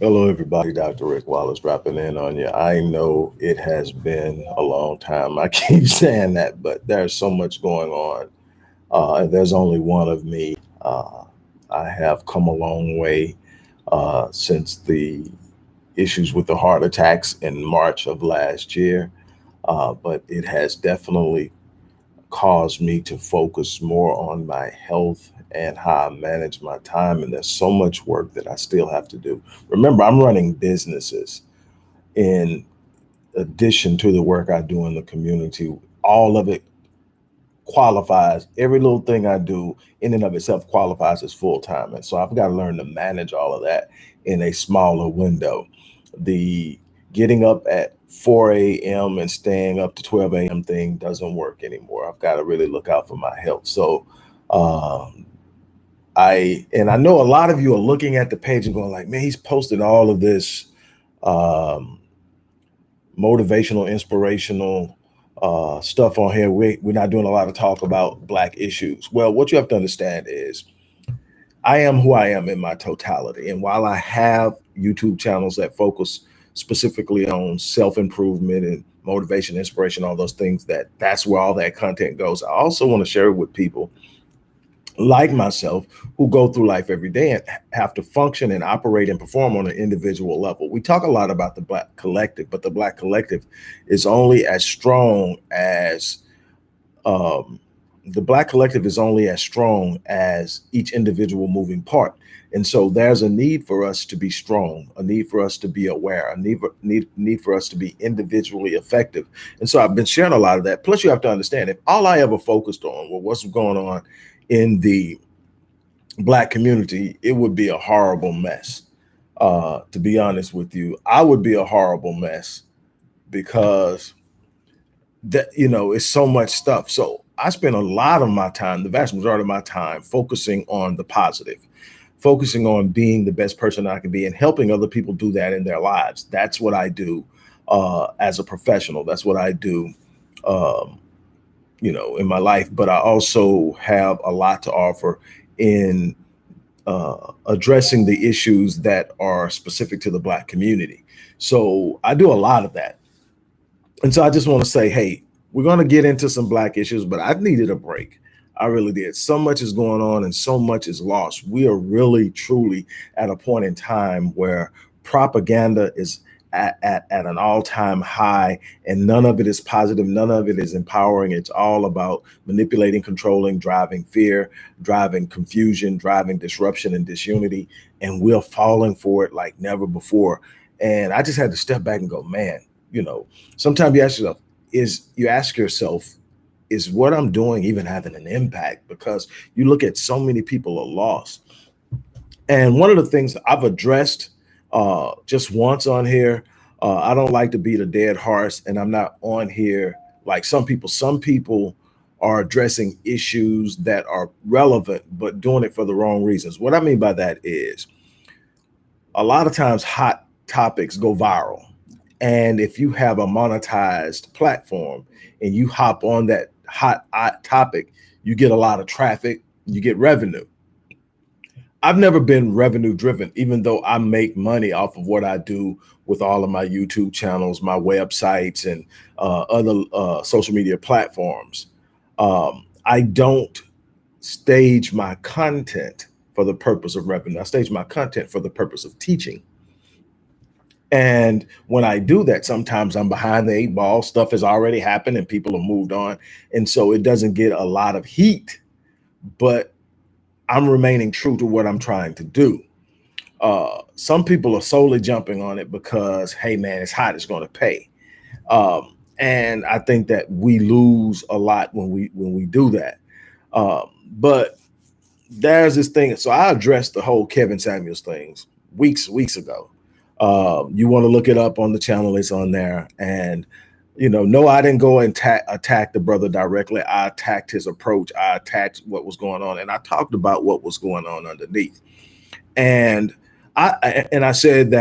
Hello, everybody. Dr. Rick Wallace dropping in on you. I know it has been a long time. I keep saying that, but there's so much going on. And there's only one of me. I have come a long way since the issues with the heart attacks in March of last year. But it has definitely caused me to focus more on my health and how I manage my time. And there's so much work that I still have to do. Remember, I'm running businesses in addition to the work I do in the community. All of it qualifies, every little thing I do in and of itself qualifies as full time. And so I've got to learn to manage all of that in a smaller window. The getting up at 4 a.m. and staying up to 12 a.m. thing doesn't work anymore. I've got to really look out for my health. So um, I know a lot of you are looking at the page and going like, man, he's posted all of this um, motivational, inspirational stuff on here. We're not doing a lot of talk about Black issues. Well, what you have to understand is I am who I am in my totality. And while I have YouTube channels that focus specifically on self-improvement and motivation, inspiration, all those things, that's where all that content goes. I also want to share it with people like myself who go through life every day and have to function and operate and perform on an individual level. We talk a lot about the Black collective, but the Black collective is only as strong as um, the Black collective is only as strong as each individual moving part. And so there's a need for us to be strong, a need for us to be aware, a need for us to be individually effective. And so I've been sharing a lot of that. Plus, you have to understand, if all I ever focused on was what's going on in the Black community, it would be a horrible mess. To be honest with you, I would be a horrible mess because it's so much stuff. So I spend a lot of my time, the vast majority of my time, focusing on the positive, focusing on being the best person I can be and helping other people do that in their lives. That's what I do as a professional. That's what I do, um, in my life. But I also have a lot to offer in addressing the issues that are specific to the Black community. So I do a lot of that. And so I just want to say, hey, we're going to get into some Black issues, but I needed a break. I really did. So much is going on and so much is lost. We are really, truly at a point in time where propaganda is at an all-time high, and none of it is positive. None of it is empowering. It's all about manipulating, controlling, driving fear, driving confusion, driving disruption and disunity. And we're falling for it like never before. And I just had to step back and go, man, sometimes you ask yourself, is what I'm doing even having an impact? Because you look at so many people are lost. And one of the things I've addressed just once on here, I don't like to beat a dead horse, and I'm not on here like some people. Some people are addressing issues that are relevant, but doing it for the wrong reasons. What I mean by that is a lot of times hot topics go viral. And if you have a monetized platform and you hop on that hot topic, you get a lot of traffic, you get revenue. I've never been revenue driven, even though I make money off of what I do with all of my YouTube channels, my websites, and other social media platforms. I don't stage my content for the purpose of revenue. I stage my content for the purpose of teaching. And when I do that, sometimes I'm behind the eight ball. Stuff has already happened and people have moved on. And so it doesn't get a lot of heat, but I'm remaining true to what I'm trying to do. Some people are solely jumping on it because, hey, man, it's hot, it's going to pay. And I think that we lose a lot when we do that. But there's this thing. So I addressed the whole Kevin Samuels things weeks ago. You want to look it up on the channel, it's on there. And no, I didn't go and attack the brother directly. I attacked his approach. I attacked what was going on, and I talked about what was going on underneath. And I said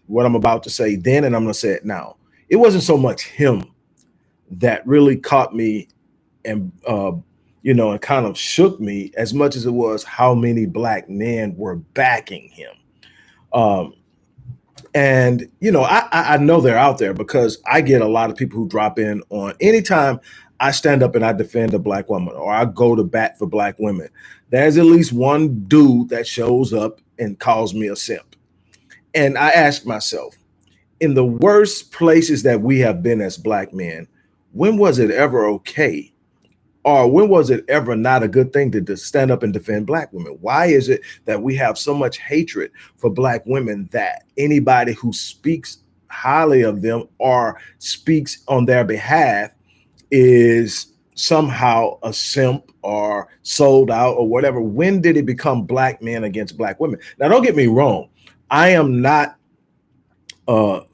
what I'm about to say then, and I'm going to say it now. It wasn't so much him that really caught me and and kind of shook me as much as it was how many Black men were backing him. And, you know, I know they're out there because I get a lot of people who drop in on anytime I stand up and I defend a black woman or I go to bat for black women. There's at least one dude that shows up and calls me a simp. And I ask myself, in the worst places that we have been as black men, when was it ever okay? Or when was it ever not a good thing to stand up and defend black women? Why is it that we have so much hatred for black women that anybody who speaks highly of them or speaks on their behalf is somehow a simp or sold out or whatever? When did it become black men against black women? Now, don't get me wrong. I am not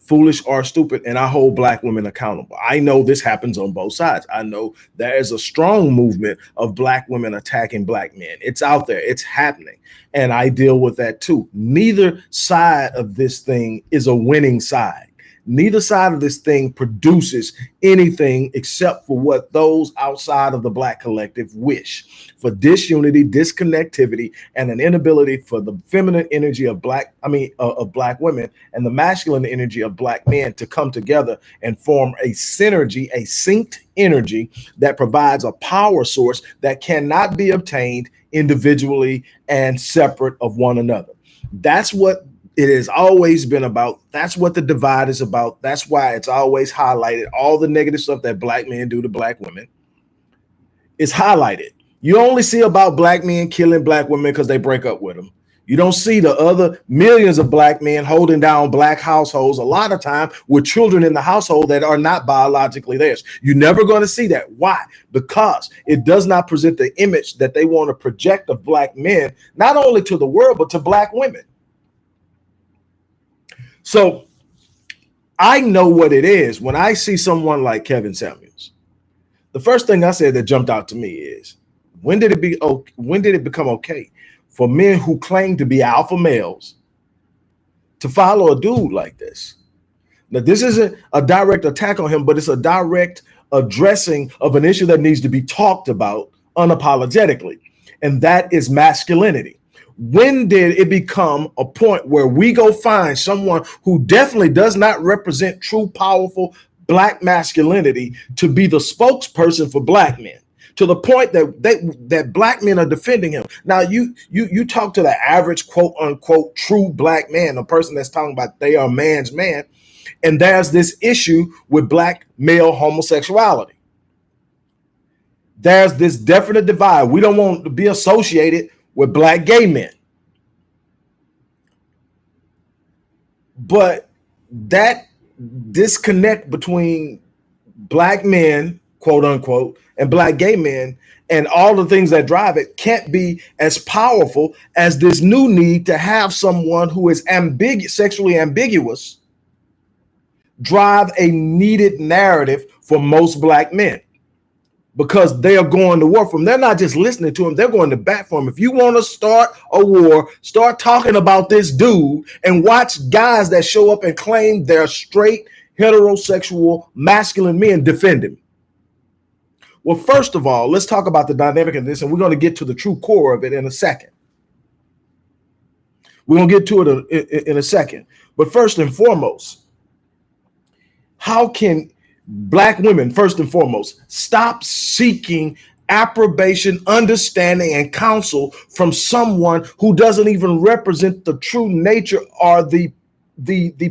foolish or stupid, and I hold black women accountable. I know this happens on both sides. I know there is a strong movement of black women attacking black men. It's out there, it's happening, and I deal with that too. Neither side of this thing is a winning side. Neither side of this thing produces anything except for what those outside of the black collective wish: for disunity, disconnectivity, and an inability for the feminine energy of black women and the masculine energy of black men to come together and form a synergy, a synced energy that provides a power source that cannot be obtained individually and separate of one another. That's what it has always been about. That's what the divide is about. That's why it's always highlighted. All the negative stuff that black men do to black women is highlighted. You only see about black men killing black women because they break up with them. You don't see the other millions of black men holding down black households, a lot of time with children in the household that are not biologically theirs. You're never going to see that. Why? Because it does not present the image that they want to project of black men, not only to the world, but to black women. So I know what it is when I see someone like Kevin Samuels. The first thing I said that jumped out to me is, when did it become okay for men who claim to be alpha males to follow a dude like this? Now, this isn't a direct attack on him, but it's a direct addressing of an issue that needs to be talked about unapologetically, and that is masculinity. When did it become a point where we go find someone who definitely does not represent true, powerful black masculinity to be the spokesperson for black men, to the point that black men are defending him? Now, you talk to the average quote unquote true black man, a person that's talking about they are man's man, and there's this issue with black male homosexuality. There's this definite divide. We don't want to be associated with black gay men. But that disconnect between black men, quote unquote, and black gay men and all the things that drive it can't be as powerful as this new need to have someone who is sexually ambiguous drive a needed narrative for most black men, because they are going to war for him. They're not just listening to him, they're going to bat for him. If you want to start a war, start talking about this dude and watch guys that show up and claim they're straight, heterosexual, masculine men defend him. Well, first of all, let's talk about the dynamic of this, and we're going to get to the true core of it in a second. We're going to get to it in a second. But first and foremost, how can black women, first and foremost, stop seeking approbation, understanding, and counsel from someone who doesn't even represent the true nature or the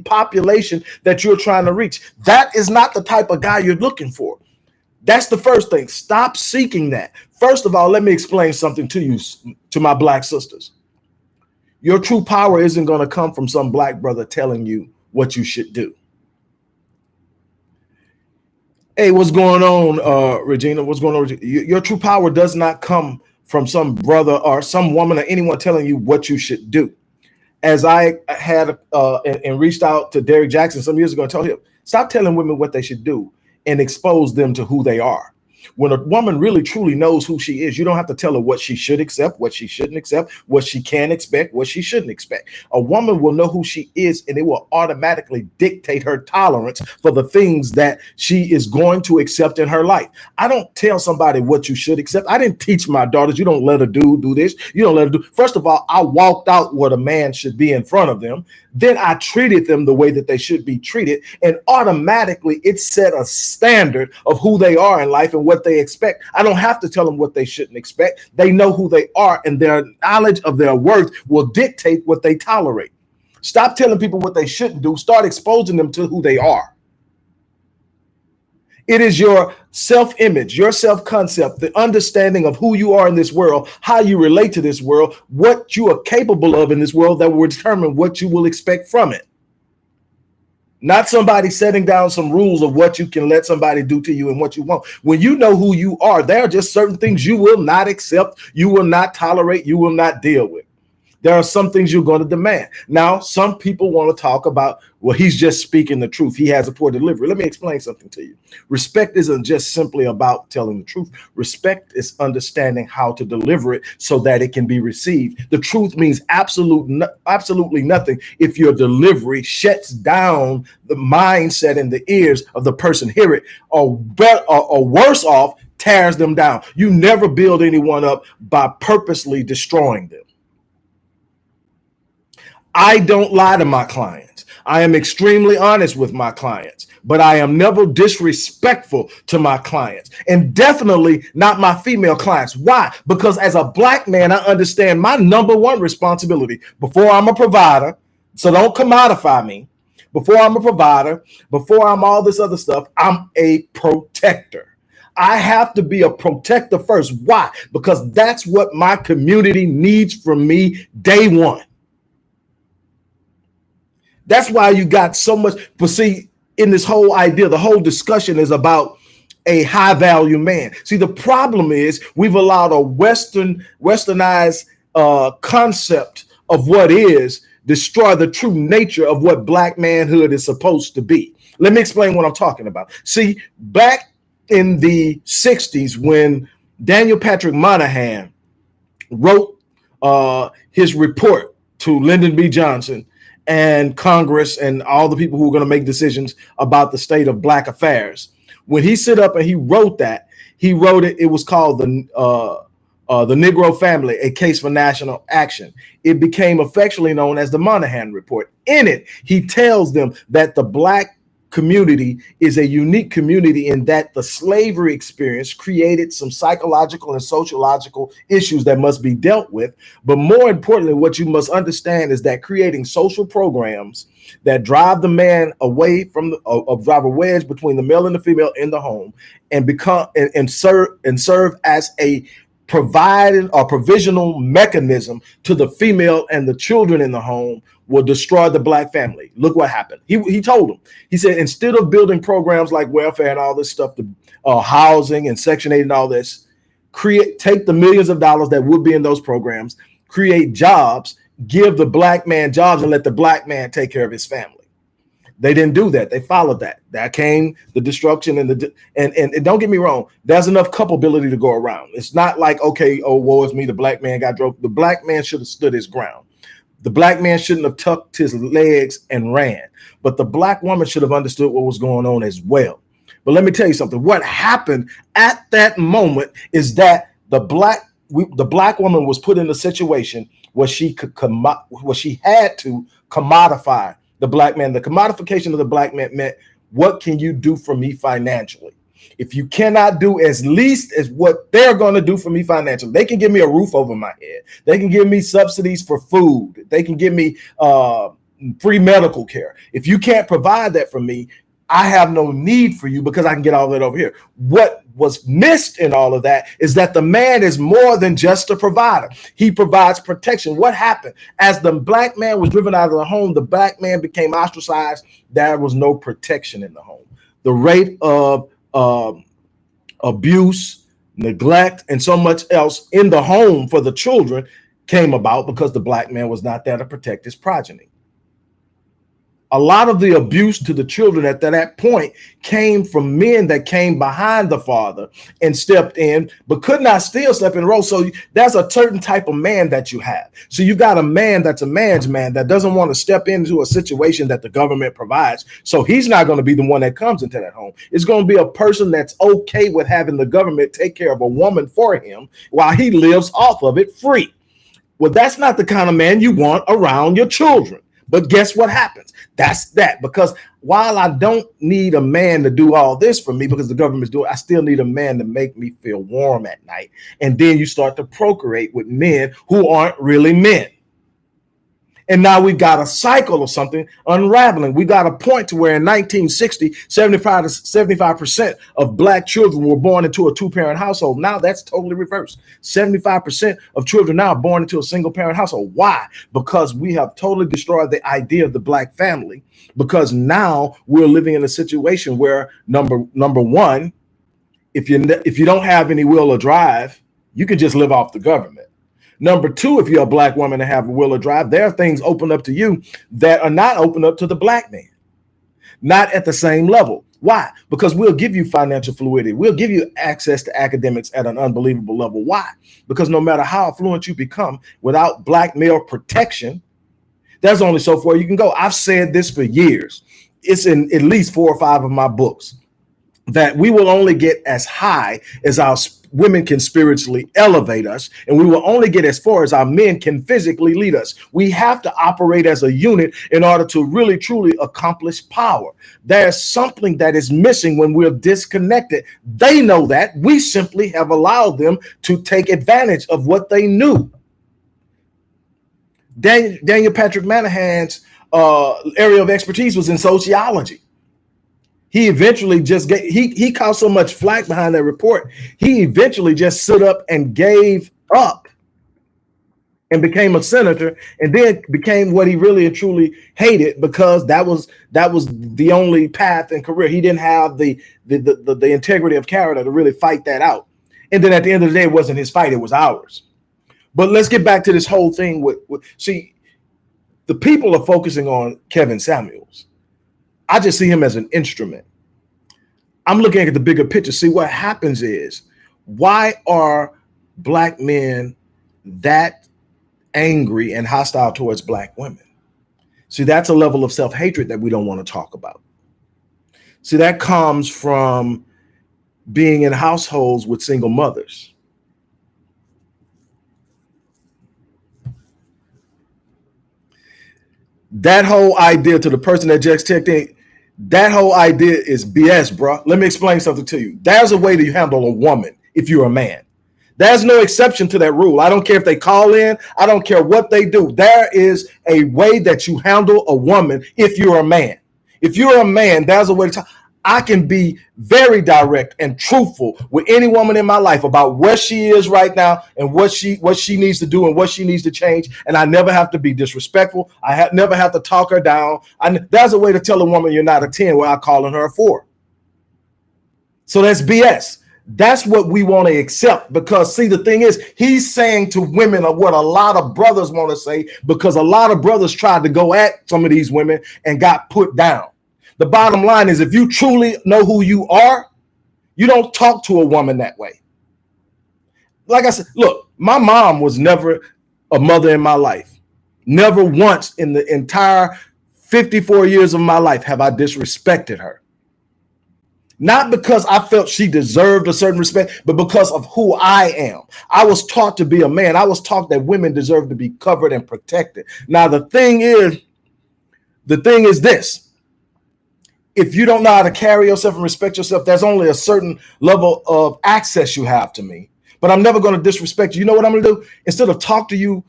population that you're trying to reach? That is not the type of guy you're looking for. That's the first thing. Stop seeking that. First of all, let me explain something to you, to my black sisters. Your true power isn't going to come from some black brother telling you what you should do. Hey, what's going on, Regina? What's going on? Your true power does not come from some brother or some woman or anyone telling you what you should do. As I had and reached out to Derrick Jackson some years ago and told him, stop telling women what they should do and expose them to who they are. When a woman really truly knows who she is, you don't have to tell her what she should accept, what she shouldn't accept, what she can expect, what she shouldn't expect. A woman will know who she is, and it will automatically dictate her tolerance for the things that she is going to accept in her life. I don't tell somebody what you should accept. I didn't teach my daughters, you don't let a dude do this. You don't let her do. First of all, I walked out what a man should be in front of them. Then I treated them the way that they should be treated. And automatically it set a standard of who they are in life and what they expect. I don't have to tell them what they shouldn't expect. They know who they are, and their knowledge of their worth will dictate what they tolerate. Stop telling people what they shouldn't do. Start exposing them to who they are. It is your self-image, your self-concept, the understanding of who you are in this world, how you relate to this world, what you are capable of in this world that will determine what you will expect from it. Not somebody setting down some rules of what you can let somebody do to you and what you won't. When you know who you are, there are just certain things you will not accept, you will not tolerate, you will not deal with. There are some things you're going to demand. Now, some people want to talk about, well, he's just speaking the truth. He has a poor delivery. Let me explain something to you. Respect isn't just simply about telling the truth. Respect is understanding how to deliver it so that it can be received. The truth means absolutely nothing if your delivery shuts down the mindset and the ears of the person hear it, or worse off, tears them down. You never build anyone up by purposely destroying them. I don't lie to my clients. I am extremely honest with my clients, but I am never disrespectful to my clients, and definitely not my female clients. Why? Because as a Black man, I understand my number one responsibility before I'm a provider. So don't commodify me. Before I'm a provider, before I'm all this other stuff, I'm a protector. I have to be a protector first. Why? Because that's what my community needs from me day one. That's why you got so much. But see, in this whole idea, the whole discussion is about a high value man. See, the problem is we've allowed a westernized concept of what is destroy the true nature of what Black manhood is supposed to be. Let me explain what I'm talking about. See, back in the 60s, when Daniel Patrick Moynihan wrote his report to Lyndon B. Johnson and Congress and all the people who were going to make decisions about the state of Black affairs, when he stood up and he wrote that, he wrote it. It was called the Negro Family: A Case for National Action. It became affectionately known as the Moynihan Report. In it, he tells them that the Black community is a unique community in that the slavery experience created some psychological and sociological issues that must be dealt with. But more importantly, what you must understand is that creating social programs that drive the man away from drive a wedge between the male and the female in the home, and become and serve as a providing or provisional mechanism to the female and the children in the home will destroy the Black family. Look what happened. He told them. He said, instead of building programs like welfare and all this stuff, the housing and Section 8 and all this, take the millions of dollars that would be in those programs, create jobs, give the Black man jobs, and let the Black man take care of his family. They didn't do that. They followed that. That came the destruction and don't get me wrong. There's enough culpability to go around. It's not like, okay, oh, woe is me. The Black man got drove. The Black man should have stood his ground. The Black man shouldn't have tucked his legs and ran, but the Black woman should have understood what was going on as well. But let me tell you something. What happened at that moment is that the Black woman was put in a situation where she had to commodify the Black man. The commodification of the Black man meant, what can you do for me financially? If you cannot do as least as what they're going to do for me financially, they can give me a roof over my head. They can give me subsidies for food. They can give me free medical care. If you can't provide that for me, I have no need for you because I can get all that over here. What was missed in all of that is that the man is more than just a provider. He provides protection. What happened? As the Black man was driven out of the home, the Black man became ostracized. There was no protection in the home. The rate of abuse, neglect, and so much else in the home for the children came about because the Black man was not there to protect his progeny. A lot of the abuse to the children at that point came from men that came behind the father and stepped in, but could not still step in the role. So there's a certain type of man that you have. So you got a man that's a man's man that doesn't want to step into a situation that the government provides. So he's not going to be the one that comes into that home. It's going to be a person that's okay with having the government take care of a woman for him while he lives off of it free. Well, that's not the kind of man you want around your children. But guess what happens? That's that. Because while I don't need a man to do all this for me because the government's doing, I still need a man to make me feel warm at night. And then you start to procreate with men who aren't really men. And now we've got a cycle of something unraveling. We got a point to where in 1960, 75% of black children were born into a two-parent household. Now that's totally reversed. 75% of children now are born into a single-parent household. Why? Because we have totally destroyed the idea of the black family. Because now we're living in a situation where number one, if you don't have any will or drive, you can just live off the government. Number two, if you're a black woman and have a will or drive, there are things open up to you that are not open up to the black man, not at the same level. Why? Because we'll give you financial fluidity. We'll give you access to academics at an unbelievable level. Why? Because no matter how affluent you become, without black male protection, there's only so far you can go. I've said this for years. It's in at least 4 or 5 of my books that we will only get as high as our women can spiritually elevate us, and we will only get as far as our men can physically lead us. We have to operate as a unit in order to really, truly accomplish power. There's something that is missing when we're disconnected. They know that. We simply have allowed them to take advantage of what they knew. Daniel Patrick Moynihan's area of expertise was in sociology. He eventually he caught so much flack behind that report. He eventually just stood up and gave up and became a senator, and then became what he really and truly hated, because that was the only path and career. He didn't have the integrity of character to really fight that out. And then at the end of the day, it wasn't his fight, it was ours. But let's get back to this whole thing with see, the people are focusing on Kevin Samuels. I just see him as an instrument. I'm looking at the bigger picture. See, what happens is, why are black men that angry and hostile towards black women? See, that's a level of self-hatred that we don't want to talk about. See, that comes from being in households with single mothers. That whole idea, to the person that just checked in, that whole idea is BS, bro. Let me explain something to you. There's a way to handle a woman if you're a man. There's no exception to that rule. I don't care if they call in. I don't care what they do. There is a way that you handle a woman if you're a man. If you're a man, there's a way to talk. I can be very direct and truthful with any woman in my life about where she is right now and what she needs to do and what she needs to change. And I never have to be disrespectful. I never have to talk her down. There's a way to tell a woman you're not a 10 without calling her a 4. So that's BS. That's what we want to accept, because see, the thing is, he's saying to women what a lot of brothers want to say, because a lot of brothers tried to go at some of these women and got put down. The bottom line is, if you truly know who you are, you don't talk to a woman that way. Like I said, look, my mom was never a mother in my life. Never once in the entire 54 years of my life have I disrespected her. Not because I felt she deserved a certain respect, but because of who I am. I was taught to be a man. I was taught that women deserve to be covered and protected. Now, the thing is this. If you don't know how to carry yourself and respect yourself, there's only a certain level of access you have to me. But I'm never going to disrespect you. You know what I'm going to do? Instead of talk to you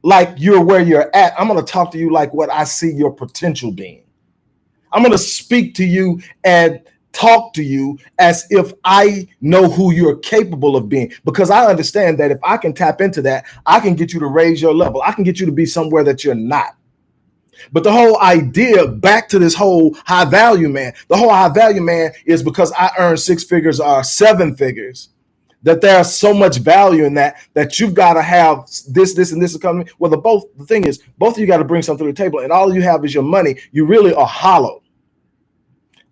like you're where you're at, I'm going to talk to you like what I see your potential being. I'm going to speak to you and talk to you as if I know who you're capable of being, because I understand that if I can tap into that, I can get you to raise your level. I can get you to be somewhere that you're not. But the whole idea, back to this whole high value man, the whole high value man is because I earn 6 figures or 7 figures, that there's so much value in that you've got to have this, and this economy. Well, the thing is, both of you got to bring something to the table, and all you have is your money. You really are hollow.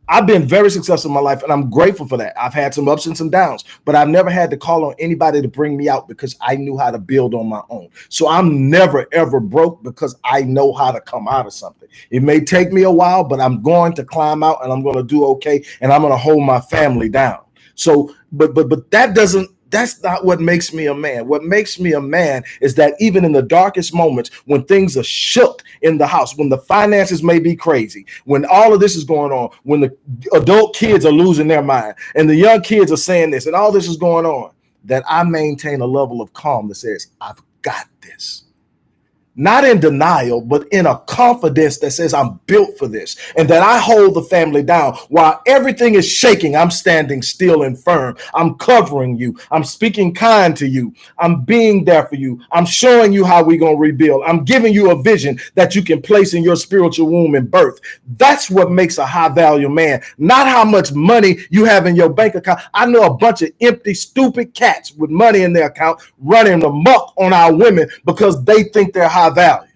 I've been very successful in my life, and I'm grateful for that. I've had some ups and some downs, but I've never had to call on anybody to bring me out because I knew how to build on my own. So I'm never, ever broke because I know how to come out of something. It may take me a while, but I'm going to climb out, and I'm going to do okay, and I'm going to hold my family down. So, but that's not what makes me a man. What makes me a man is that even in the darkest moments, when things are shook in the house, when the finances may be crazy, when all of this is going on, when the adult kids are losing their mind and the young kids are saying this and all this is going on, that I maintain a level of calm that says, I've got this. Not in denial, but in a confidence that says I'm built for this, and that I hold the family down while everything is shaking. I'm standing still and firm. I'm covering you. I'm speaking kind to you. I'm being there for you. I'm showing you how we're going to rebuild. I'm giving you a vision that you can place in your spiritual womb and birth. That's what makes a high value man, not how much money you have in your bank account. I know a bunch of empty, stupid cats with money in their account running amok on our women because they think they're high value.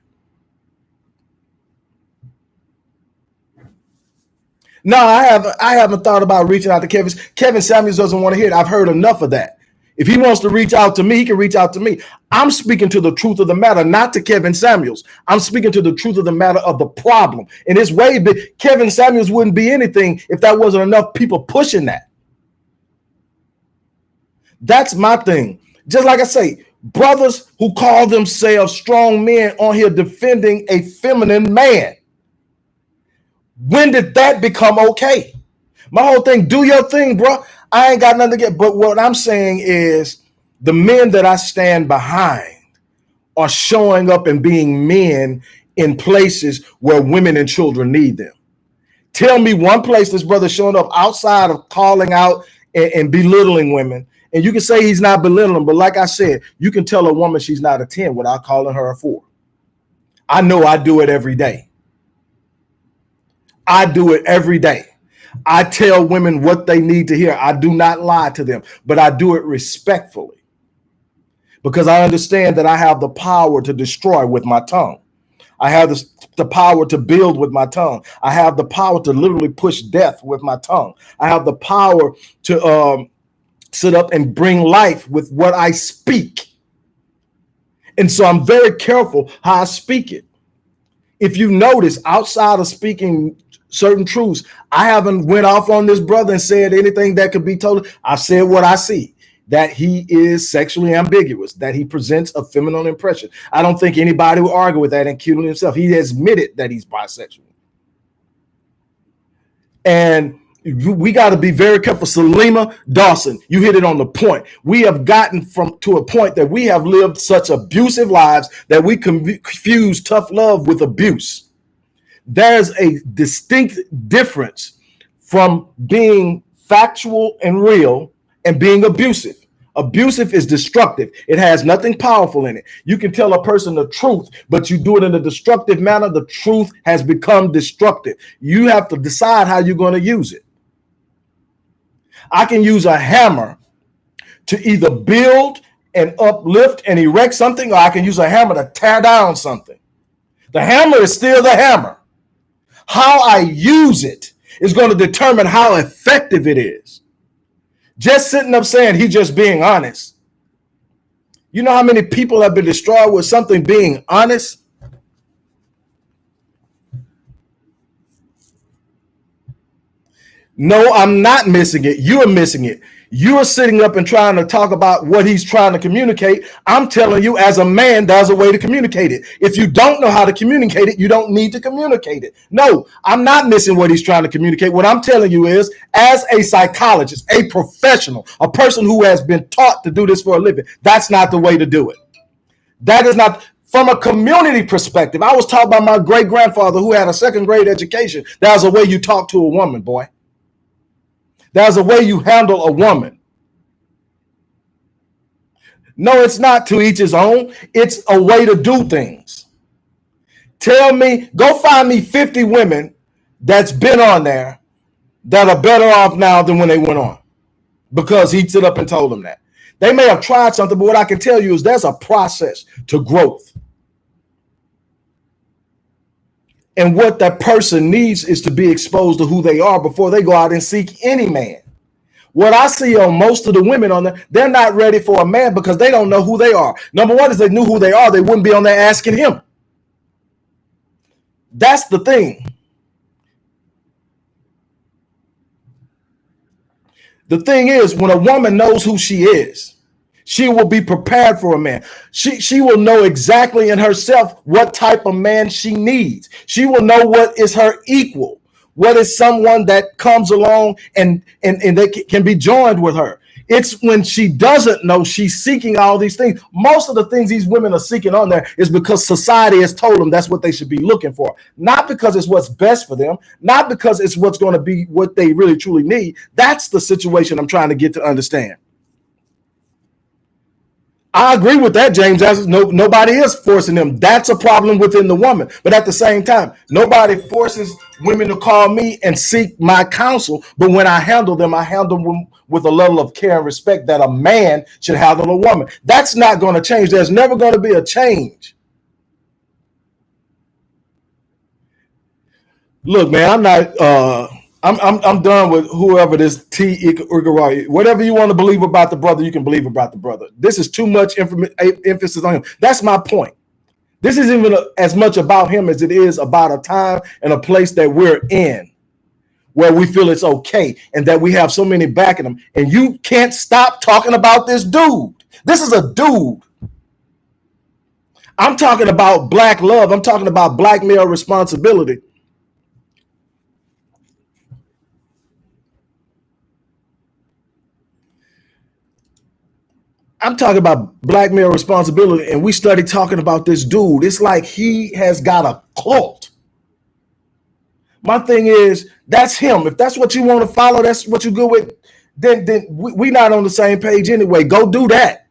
No, I haven't thought about reaching out to Kevin. Kevin Samuels doesn't want to hear it. I've heard enough of that. If he wants to reach out to me, he can reach out to me. I'm speaking to the truth of the matter, not to Kevin Samuels. I'm speaking to the truth of the matter of the problem. And it's way big. Kevin Samuels wouldn't be anything if that wasn't enough people pushing that. That's my thing. Just like I say, brothers who call themselves strong men on here defending a feminine man. When did that become okay? My whole thing, do your thing, bro. I ain't got nothing to get. But what I'm saying is the men that I stand behind are showing up and being men in places where women and children need them. Tell me one place this brother's showing up outside of calling out and belittling women. And you can say he's not belittling, but like I said, you can tell a woman she's not a 10 without calling her a 4. I know I do it every day. I do it every day. I tell women what they need to hear. I do not lie to them, but I do it respectfully because I understand that I have the power to destroy with my tongue. I have the power to build with my tongue. I have the power to literally push death with my tongue. I have the power to sit up and bring life with what I speak. And so I'm very careful how I speak it. If you notice, outside of speaking certain truths, I haven't went off on this brother and said anything that could be told. I said what I see, that he is sexually ambiguous, that he presents a feminine impression. I don't think anybody will argue with that, including himself. He admitted that he's bisexual. And we got to be very careful. Salima Dawson, you hit it on the point. We have gotten to a point that we have lived such abusive lives that we confuse tough love with abuse. There's a distinct difference from being factual and real and being abusive. Abusive is destructive. It has nothing powerful in it. You can tell a person the truth, but you do it in a destructive manner. The truth has become destructive. You have to decide how you're going to use it. I can use a hammer to either build and uplift and erect something, or I can use a hammer to tear down something. The hammer is still the hammer. How I use it is going to determine how effective it is. Just sitting up saying he's just being honest. You know how many people have been destroyed with something being honest? No, I'm not missing it. You are missing it. You are sitting up and trying to talk about what he's trying to communicate. I'm telling you, as a man, there's a way to communicate it. If you don't know how to communicate it, you don't need to communicate it. No, I'm not missing what he's trying to communicate. What I'm telling you is, as a psychologist, a professional, a person who has been taught to do this for a living, that's not the way to do it. That is not. From a community perspective, I was taught by my great-grandfather who had a second grade education. There's a way you talk to a woman, boy. There's a way you handle a woman. No, it's not to each his own. It's a way to do things. Tell me, go find me 50 women that's been on there that are better off now than when they went on, because he stood up and told them that. They may have tried something, but what I can tell you is there's a process to growth. And what that person needs is to be exposed to who they are before they go out and seek any man. What I see on most of the women on there, they're not ready for a man because they don't know who they are. Number one, is they knew who they are, they wouldn't be on there asking him. That's the thing. The thing is, when a woman knows who she is, she will be prepared for a man. She will know exactly in herself what type of man she needs. She will know what is her equal, what is someone that comes along and they can be joined with her. It's when she doesn't know, she's seeking all these things. Most of the things these women are seeking on there is because society has told them that's what they should be looking for. Not because it's what's best for them, not because it's what's going to be what they really truly need. That's the situation I'm trying to get to understand. I agree with that, James. Nobody is forcing them. That's a problem within the woman. But at the same time, nobody forces women to call me and seek my counsel. But when I handle them with a level of care and respect that a man should handle a woman. That's not going to change. There's never going to be a change. Look, man, I'm not. I'm done with whoever this whatever you want to believe about the brother, you can believe about the brother. This is too much emphasis on him. That's my point. This isn't even as much about him as it is about a time and a place that we're in where we feel it's okay and that we have so many backing him. And you can't stop talking about this dude. This is a dude. I'm talking about black love. I'm talking about black male responsibility. I'm talking about black male responsibility, and we started talking about this dude. It's like he has got a cult. My thing is, that's him. If that's what you want to follow, that's what you go with, then we're not on the same page anyway. Go do that.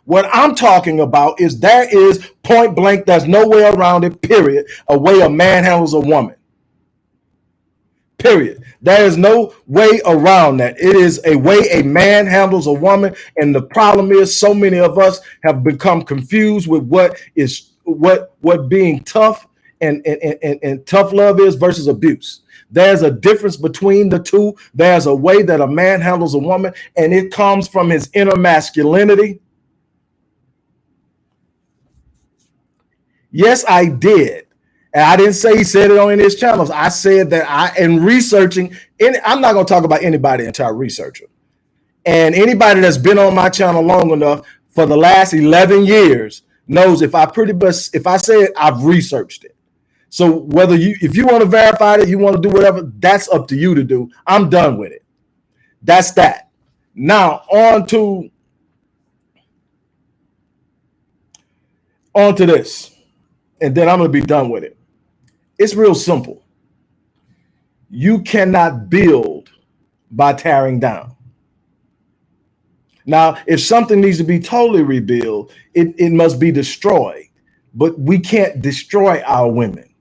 What I'm talking about is there is point blank, there's no way around it, period, a way a man handles a woman. Period. There is no way around that. It is a way a man handles a woman. And the problem is so many of us have become confused with what being tough and tough love is versus abuse. There's a difference between the two. There's a way that a man handles a woman, and it comes from his inner masculinity. Yes, I did. And I didn't say he said it on any of his channels. I said that in researching, I'm not going to talk about anybody until I research it. And anybody that's been on my channel long enough for the last 11 years knows if I say it, I've researched it. So whether if you want to verify it, you want to do whatever, that's up to you to do. I'm done with it. That's that. Now on to this, and then I'm going to be done with it. It's real simple. You cannot build by tearing down. Now, if something needs to be totally rebuilt, it must be destroyed. But we can't destroy our women.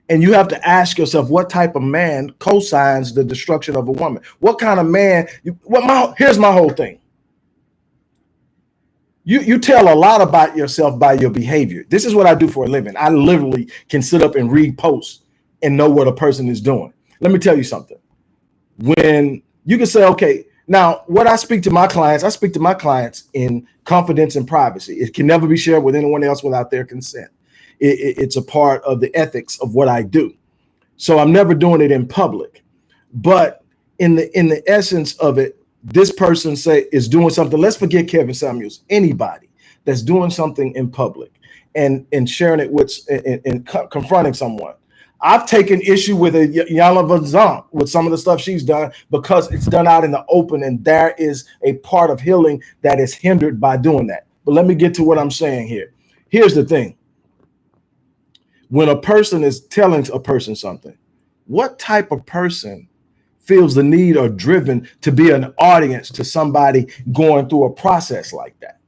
And you have to ask yourself, what type of man co-signs the destruction of a woman? What kind of man? Here's my whole thing. You tell a lot about yourself by your behavior. This is what I do for a living. I literally can sit up and read posts and know what a person is doing. Let me tell you something. When you can say, okay, now what I speak to my clients in confidence and privacy. It can never be shared with anyone else without their consent. It's a part of the ethics of what I do. So I'm never doing it in public. But in the essence of it, this person is doing something. Let's forget Kevin Samuels. Anybody that's doing something in public and sharing it with and confronting someone. I've taken issue with Yana Vazan with some of the stuff she's done because it's done out in the open, and there is a part of healing that is hindered by doing that. But let me get to what I'm saying here. Here's the thing. When a person is telling a person something, what type of person feels the need or driven to be an audience to somebody going through a process like that?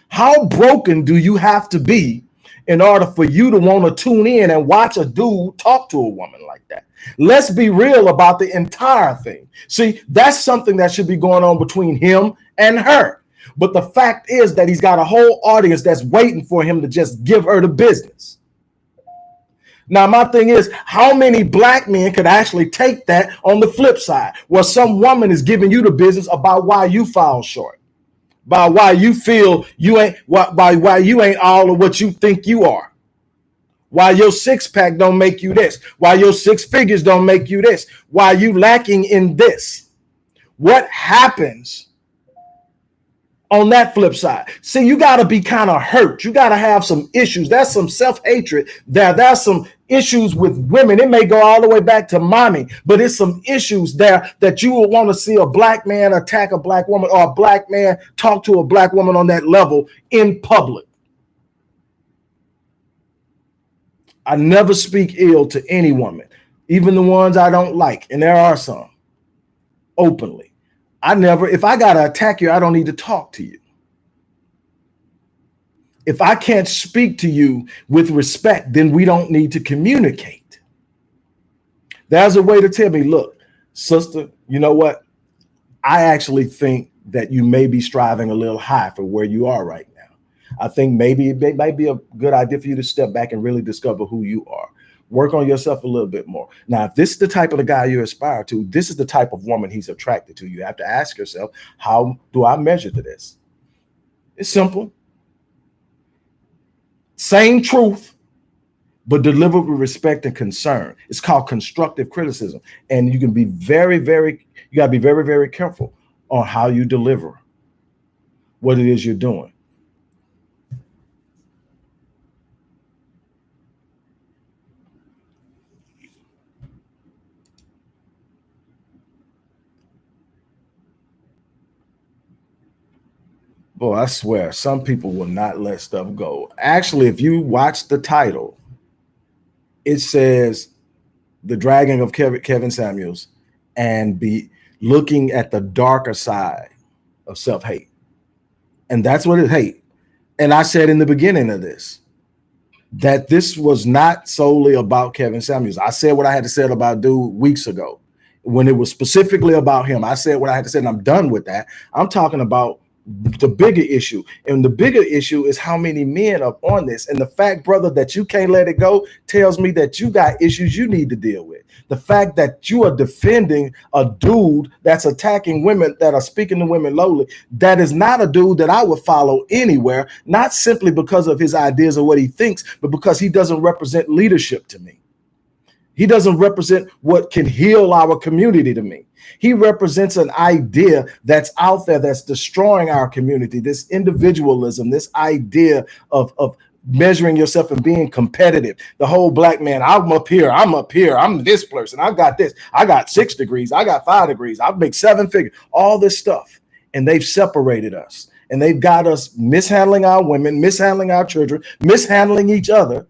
How broken do you have to be in order for you to want to tune in and watch a dude talk to a woman like that? Let's be real about the entire thing. See, that's something that should be going on between him and her. But the fact is that he's got a whole audience that's waiting for him to just give her the business. Now, my thing is, how many black men could actually take that on the flip side, where some woman is giving you the business about why you fall short, by why you feel you ain't, why you ain't all of what you think you are, why your six pack don't make you this, why your six figures don't make you this, why you lacking in this. What happens on that flip side? See, you got to be kind of hurt. You got to have some issues. There's some self-hatred there. There's some issues with women. It may go all the way back to mommy, but it's some issues there that you will want to see a black man attack a black woman, or a black man talk to a black woman on that level in public. I never speak ill to any woman, even the ones I don't like, and there are some, openly. I never, if I got to attack you, I don't need to talk to you. If I can't speak to you with respect, then we don't need to communicate. There's a way to tell me, look, sister, you know what? I actually think that you may be striving a little high for where you are right now. I think maybe it might be a good idea for you to step back and really discover who you are. Work on yourself a little bit more. Now, if this is the type of the guy you aspire to, this is the type of woman he's attracted to. You have to ask yourself, how do I measure to this? It's simple. Same truth, but delivered with respect and concern. It's called constructive criticism. And you can be you got to be very, very careful on how you deliver what it is you're doing. Boy, I swear, some people will not let stuff go. Actually, if you watch the title, it says the dragging of Kevin Samuels and be looking at the darker side of self-hate. And that's what it hate. And I said in the beginning of this, that this was not solely about Kevin Samuels. I said what I had to say about dude weeks ago. When it was specifically about him, I said what I had to say, and I'm done with that. I'm talking about the bigger issue. And the bigger issue is how many men are on this. And the fact, brother, that you can't let it go tells me that you got issues you need to deal with. The fact that you are defending a dude that's attacking women, that are speaking to women lowly, that is not a dude that I would follow anywhere, not simply because of his ideas or what he thinks, but because he doesn't represent leadership to me. He doesn't represent what can heal our community to me. He represents an idea that's out there that's destroying our community, this individualism, this idea of measuring yourself and being competitive. The whole black man, I'm up here, I'm this person, I got this, I got 6 degrees, I got 5 degrees, I make 7 figures, all this stuff. And they've separated us. And they've got us mishandling our women, mishandling our children, mishandling each other.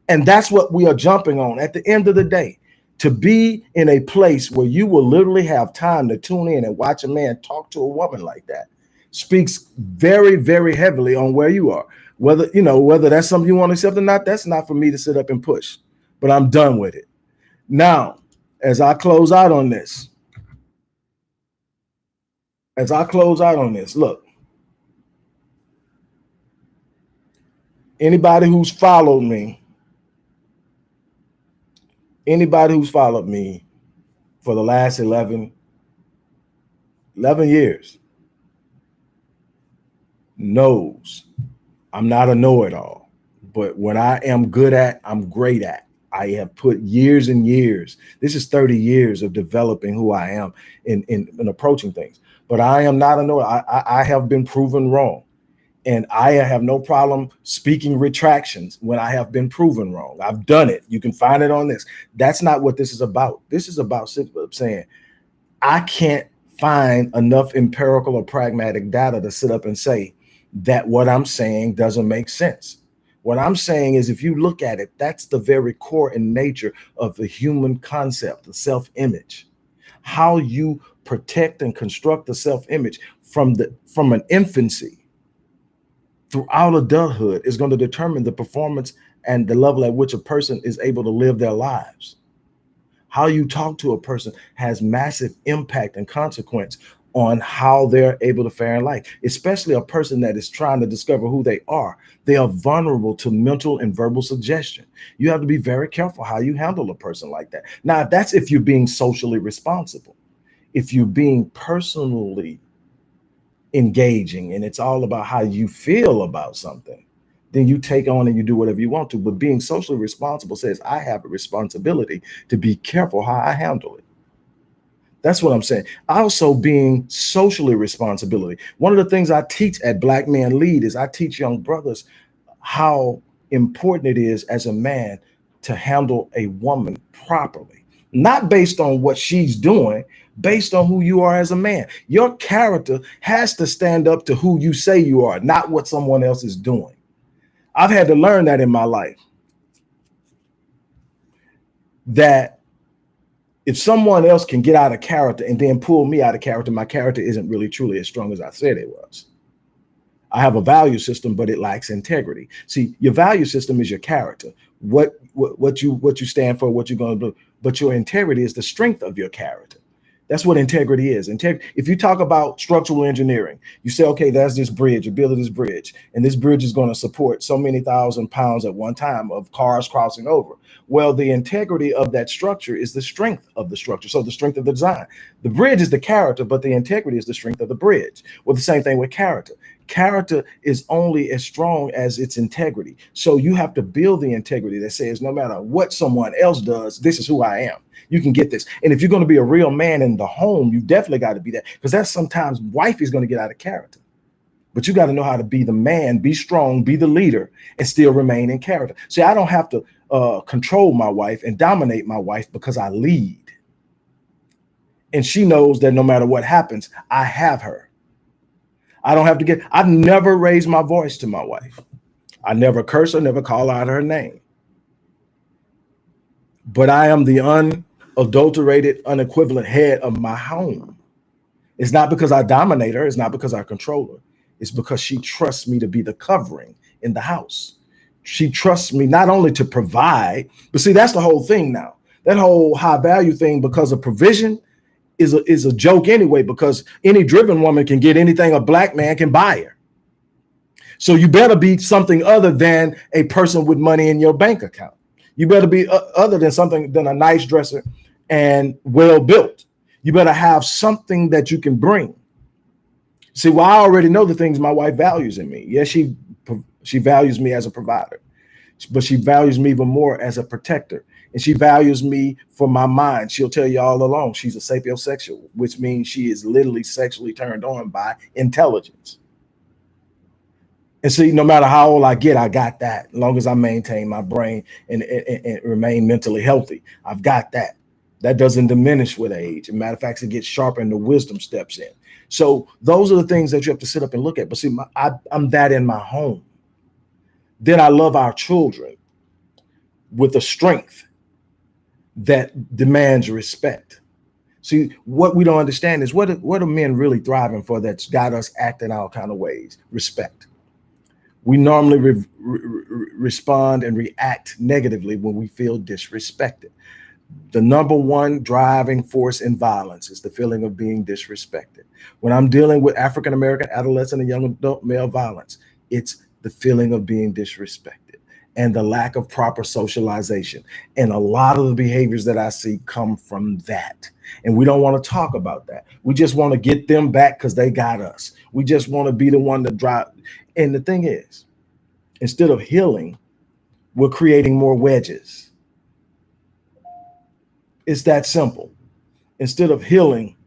And that's what we are jumping on at the end of the day. To be in a place where you will literally have time to tune in and watch a man talk to a woman like that speaks very, very heavily on where you are. Whether that's something you want to accept or not, that's not for me to sit up and push. But I'm done with it. Now, as I close out on this, look, anybody who's followed me for the last 11 years knows I'm not a know-it-all, but what I am good at, I'm great at. I have put years and years. This is 30 years of developing who I am in approaching things. But I am not a know-it-all. I have been proven wrong. And I have no problem speaking retractions when I have been proven wrong. I've done it. You can find it on this. That's not what this is about. This is about saying, I can't find enough empirical or pragmatic data to sit up and say that what I'm saying doesn't make sense. What I'm saying is, if you look at it, that's the very core and nature of the human concept, the self-image. How you protect and construct the self-image from an infancy throughout adulthood is going to determine the performance and the level at which a person is able to live their lives. How you talk to a person has massive impact and consequence on how they're able to fare in life, especially a person that is trying to discover who they are. They are vulnerable to mental and verbal suggestion. You have to be very careful how you handle a person like that. Now, that's if you're being socially responsible. If you're being personally engaging and it's all about how you feel about something, then you take on and you do whatever you want to. But being socially responsible says I have a responsibility to be careful how I handle it. That's what I'm saying. Also, being socially responsibility. One of the things I teach at Black Men Lead is I teach young brothers how important it is as a man to handle a woman properly, not based on what she's doing, based on who you are as a man. Your character has to stand up to who you say you are, not what someone else is doing. I've had to learn that in my life, that if someone else can get out of character and then pull me out of character, my character isn't really truly as strong as I said it was. I have a value system, but it lacks integrity. See, your value system is your character, what you stand for, what you're going to do. But your integrity is the strength of your character. That's what integrity is. If you talk about structural engineering, you say, okay, there's this bridge, you build this bridge, and this bridge is going to support so many thousand pounds at one time of cars crossing over. Well, the integrity of that structure is the strength of the structure. So the strength of the design. The bridge is the character, but the integrity is the strength of the bridge. Well, the same thing with character. Character is only as strong as its integrity. So you have to build the integrity that says, no matter what someone else does, this is who I am. You can get this. And if you're going to be a real man in the home, you definitely got to be that, because that's sometimes wife is going to get out of character. But you got to know how to be the man, be strong, be the leader, and still remain in character. See, I don't have to control my wife and dominate my wife because I lead. And she knows that no matter what happens, I have her. I don't have to I've never raised my voice to my wife. I never curse her, never call out her name. But I am the unadulterated, unequivalent head of my home. It's not because I dominate her. It's not because I control her. It's because she trusts me to be the covering in the house. She trusts me not only to provide, but see, that's the whole thing now. That whole high value thing, because of provision, is a joke anyway, because any driven woman can get anything a black man can buy her. So you better be something other than a person with money in your bank account. You better be other than something than a nice dresser and well built. You better have something that you can bring. See, well, I already know the things my wife values in me. Yes, she values me as a provider, but she values me even more as a protector. And she values me for my mind. She'll tell you all along she's a sapiosexual, which means she is literally sexually turned on by intelligence. And see, no matter how old I get, I got that. As long as I maintain my brain and remain mentally healthy, I've got that. That doesn't diminish with age. As a matter of fact, it gets sharper and the wisdom steps in. So those are the things that you have to sit up and look at. But see, I'm that in my home. Then I love our children with a strength that demands respect. See, what we don't understand is what are men really thriving for that's got us acting all kind of ways? Respect. We normally respond and react negatively when we feel disrespected. The number one driving force in violence is the feeling of being disrespected. When I'm dealing with African-American adolescent and young adult male violence, it's the feeling of being disrespected and the lack of proper socialization. And a lot of the behaviors that I see come from that. And we don't want to talk about that. We just want to get them back because they got us. We just want to be the one to drive. And the thing is, instead of healing, we're creating more wedges. It's that simple. Instead of healing,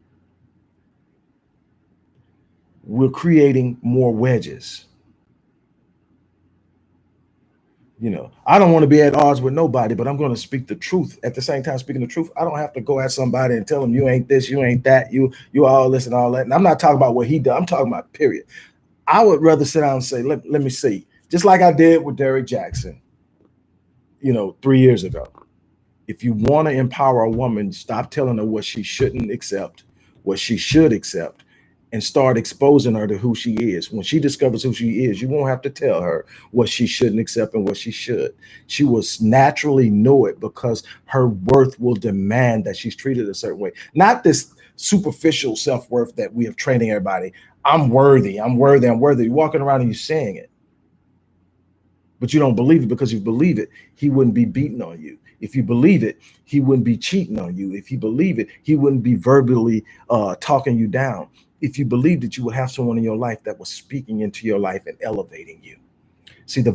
we're creating more wedges. You know, I don't want to be at odds with nobody, but I'm going to speak the truth. At the same time, speaking the truth, I don't have to go at somebody and tell them you ain't this, you ain't that, you all this and all that. And I'm not talking about what he does. I'm talking about period. I would rather sit down and say, let me see, just like I did with Derrick Jackson, 3 years ago. If you want to empower a woman, stop telling her what she shouldn't accept, what she should accept, and start exposing her to who she is. When she discovers who she is, you won't have to tell her what she shouldn't accept and what she should. She will naturally know it because her worth will demand that she's treated a certain way. Not this superficial self-worth that we have training everybody. I'm worthy, I'm worthy, I'm worthy. You're walking around and you're saying it, but you don't believe it, because if you believe it, he wouldn't be beating on you. If you believe it, he wouldn't be cheating on you. If you believe it, he wouldn't be verbally talking you down. If you believed that, you would have someone in your life that was speaking into your life and elevating you. See, the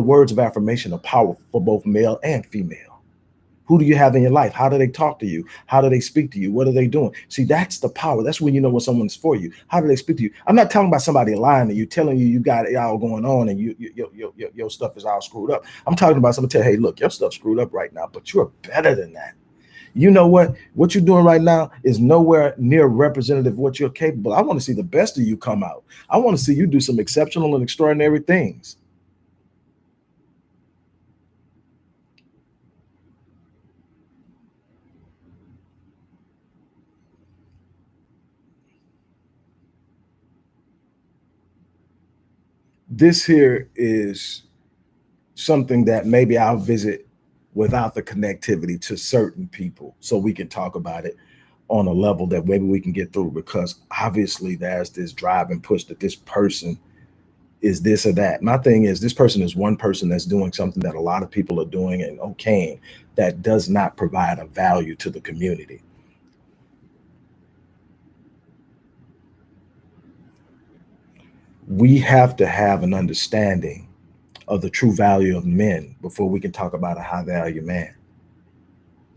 words of affirmation are powerful for both male and female. Who do you have in your life? How do they talk to you? How do they speak to you? What are they doing? See, that's the power. That's when you know when someone's for you. How do they speak to you? I'm not talking about somebody lying to you, telling you got it all going on and your stuff is all screwed up. I'm talking about someone telling, hey, look, your stuff's screwed up right now, but you're better than that. You know what? What you're doing right now is nowhere near representative of what you're capable. I want to see the best of you come out. I want to see you do some exceptional and extraordinary things. This here is something that maybe I'll visit without the connectivity to certain people so we can talk about it on a level that maybe we can get through, because obviously there's this drive and push that this person is this or that. My thing is, this person is one person that's doing something that a lot of people are doing and okaying that does not provide a value to the community. We have to have an understanding of the true value of men before we can talk about a high value man.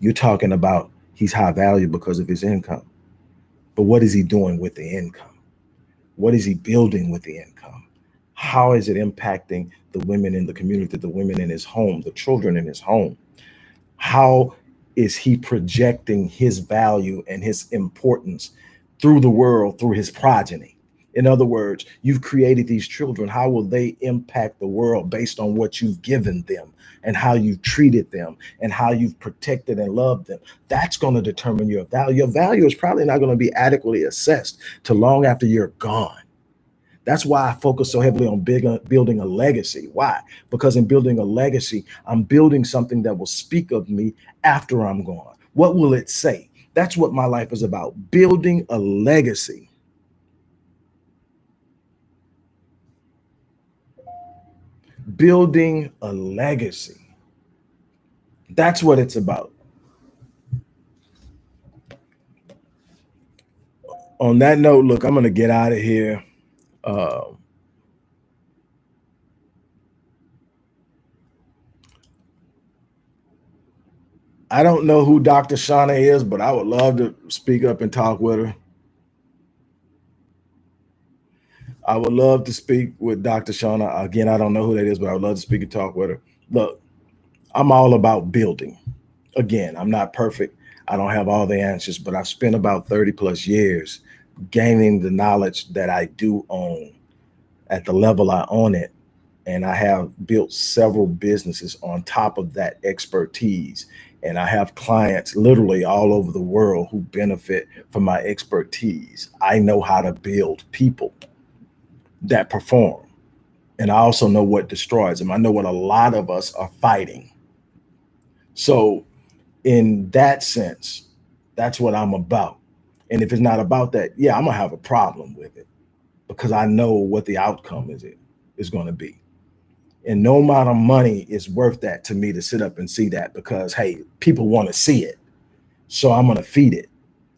You're talking about he's high value because of his income. But what is he doing with the income? What is he building with the income? How is it impacting the women in the community, the women in his home, the children in his home? How is he projecting his value and his importance through the world, through his progeny? In other words, you've created these children. How will they impact the world based on what you've given them and how you've treated them and how you've protected and loved them? That's going to determine your value. Your value is probably not going to be adequately assessed till long after you're gone. That's why I focus so heavily on building a legacy. Why? Because in building a legacy, I'm building something that will speak of me after I'm gone. What will it say? That's what my life is about, building a legacy. Building a legacy. That's what it's about. On that note, look, I'm going to get out of here. I don't know who Dr. Shauna is, but I would love to speak up and talk with her. I would love to speak with Dr. Shauna. Again, I don't know who that is, but I would love to speak and talk with her. Look, I'm all about building. Again, I'm not perfect. I don't have all the answers, but I've spent about 30 plus years gaining the knowledge that I do own at the level I own it. And I have built several businesses on top of that expertise. And I have clients literally all over the world who benefit from my expertise. I know how to build people that perform. And I also know what destroys them. I know what a lot of us are fighting. So in that sense, that's what I'm about. And if it's not about that, yeah, I'm gonna have a problem with it, because I know what the outcome is going to be. And no amount of money is worth that to me to sit up and see that, because hey, people want to see it. So I'm gonna feed it.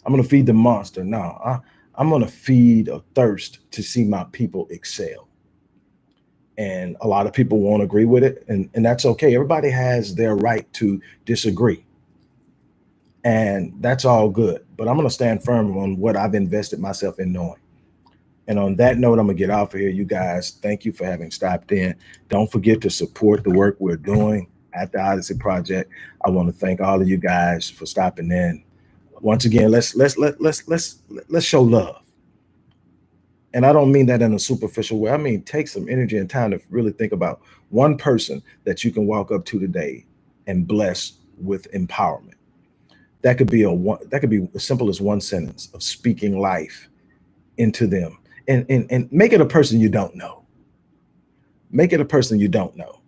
I'm gonna feed the monster. No, I'm gonna feed a thirst to see my people excel. And a lot of people won't agree with it, and that's okay. Everybody has their right to disagree. And that's all good. But I'm gonna stand firm on what I've invested myself in knowing. And on that note, I'm gonna get off of here. You guys, thank you for having stopped in. Don't forget to support the work we're doing at the Odyssey Project. I want to thank all of you guys for stopping in. Once again, let's show love. And I don't mean that in a superficial way. I mean, take some energy and time to really think about one person that you can walk up to today and bless with empowerment. That could be that could be as simple as one sentence of speaking life into them. And make it a person you don't know. Make it a person you don't know.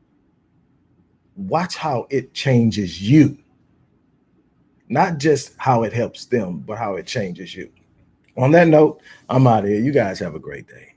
Watch how it changes you. not just how it helps them, but how it changes you. On that note, I'm out of here. You guys have a great day.